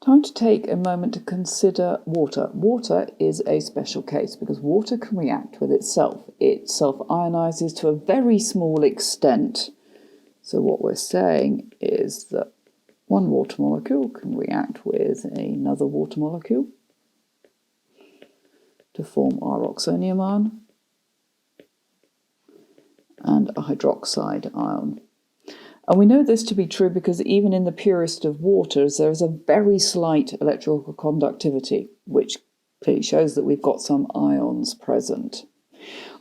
Time to take a moment to consider water. Water is a special case because water can react with itself. It self-ionizes to a very small extent. So what we're saying is that one water molecule can react with another water molecule to form our oxonium ion and a hydroxide ion. And we know this to be true because even in the purest of waters, there is a very slight electrical conductivity, which clearly shows that we've got some ions present.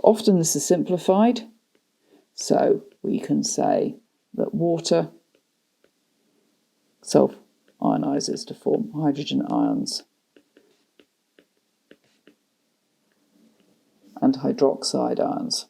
Often this is simplified, so we can say that water self-ionizes to form hydrogen ions and hydroxide ions.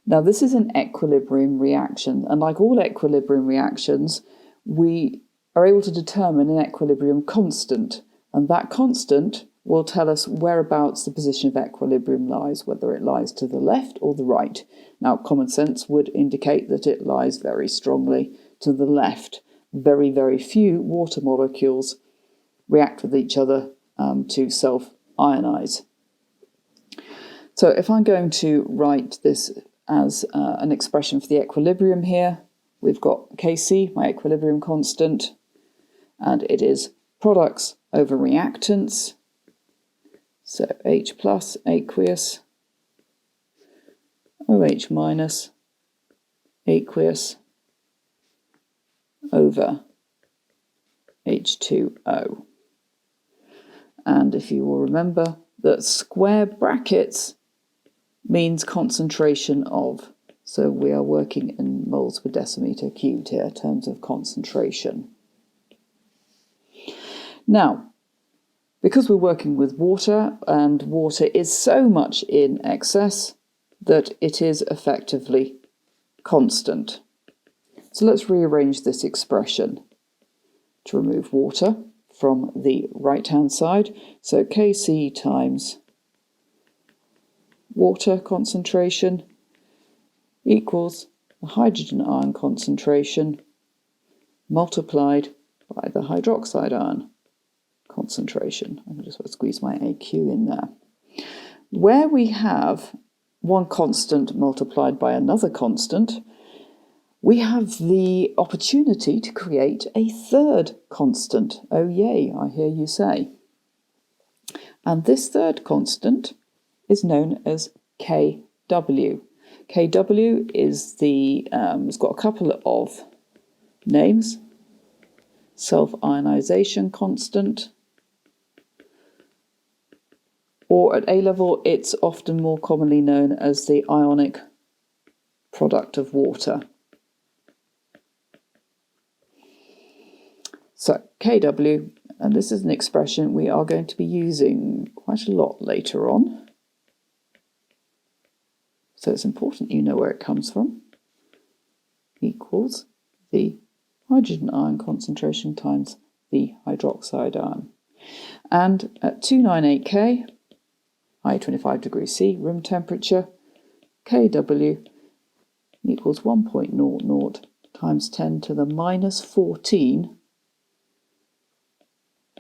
Now this is an equilibrium reaction, and like all equilibrium reactions, we are able to determine an equilibrium constant, and that constant will tell us whereabouts the position of equilibrium lies, whether it lies to the left or the right. Now common sense would indicate that it lies very strongly to the left. Very, very few water molecules react with each other to self-ionize. So if I'm going to write this as an expression for the equilibrium here, we've got Kc, my equilibrium constant, and it is products over reactants. So H plus aqueous, OH minus aqueous over H2O. And if you will remember that square brackets means concentration of. So we are working in moles per decimeter cubed here in terms of concentration. Now, because we're working with water, and water is so much in excess that it is effectively constant. So let's rearrange this expression to remove water from the right-hand side. So Kc times water concentration equals the hydrogen ion concentration multiplied by the hydroxide ion concentration. I'm just going to squeeze my AQ in there. Where we have one constant multiplied by another constant, we have the opportunity to create a third constant. Oh yay, I hear you say. And this third constant is known as Kw. Kw is it's got a couple of names. Self-ionization constant, or at A level it's often more commonly known as the ionic product of water. So Kw, and this is an expression we are going to be using quite a lot later on. So it's important you know where it comes from, equals the hydrogen ion concentration times the hydroxide ion. And at 298 K, i 25 degrees C, room temperature, Kw equals 1.00 times 10 to the minus 14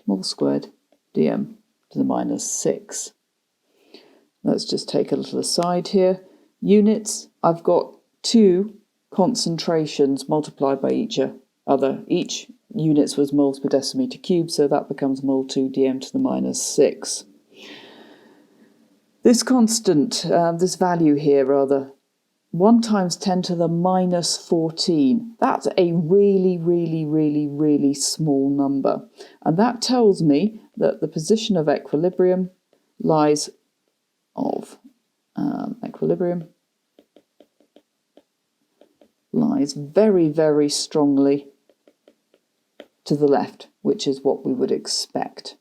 mole squared dm to the minus 6. Let's just take a little aside here. Units, I've got two concentrations multiplied by each other. Each units was moles per decimeter cubed, so that becomes mol 2 dm to the minus 6. This constant, this value here rather, 1 times 10 to the minus 14, that's a really, really, really, really small number. And that tells me that the position of equilibrium lies very, very strongly to the left, which is what we would expect.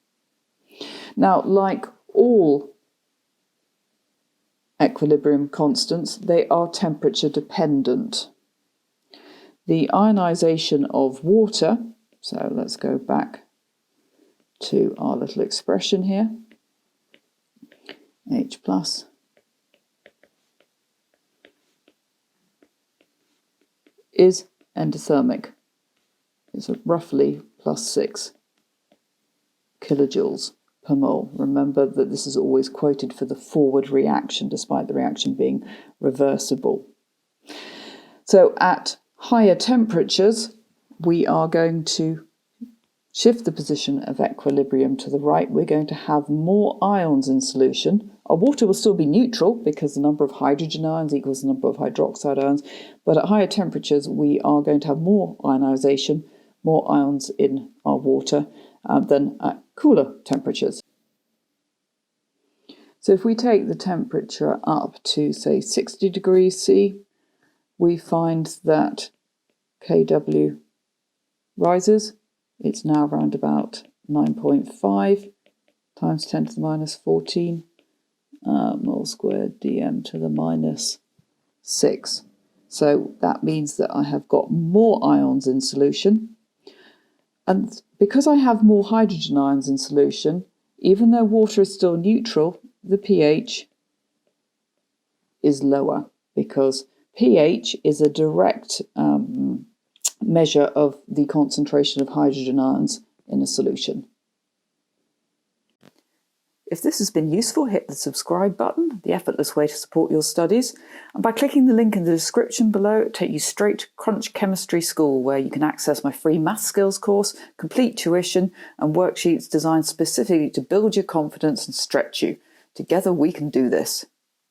Now, like all equilibrium constants, they are temperature dependent. The ionization of water, so let's go back to our little expression here, H plus is endothermic. It's roughly +6 kilojoules per mole. Remember that this is always quoted for the forward reaction, despite the reaction being reversible. So at higher temperatures, we are going to shift the position of equilibrium to the right. We're going to have more ions in solution. Our water will still be neutral because the number of hydrogen ions equals the number of hydroxide ions, but at higher temperatures we are going to have more ionization, more ions in our water than at cooler temperatures. So if we take the temperature up to, say, 60 degrees C, we find that Kw rises. It's now around about 9.5 times 10 to the minus 14 mole squared dm to the minus 6. So that means that I have got more ions in solution. And because I have more hydrogen ions in solution, even though water is still neutral, the pH is lower, because pH is a direct measure of the concentration of hydrogen ions in a solution. If this has been useful, hit the subscribe button, the effortless way to support your studies. And by clicking the link in the description below, it'll take you straight to Crunch Chemistry School, where you can access my free maths skills course, complete tuition, and worksheets designed specifically to build your confidence and stretch you. Together we can do this.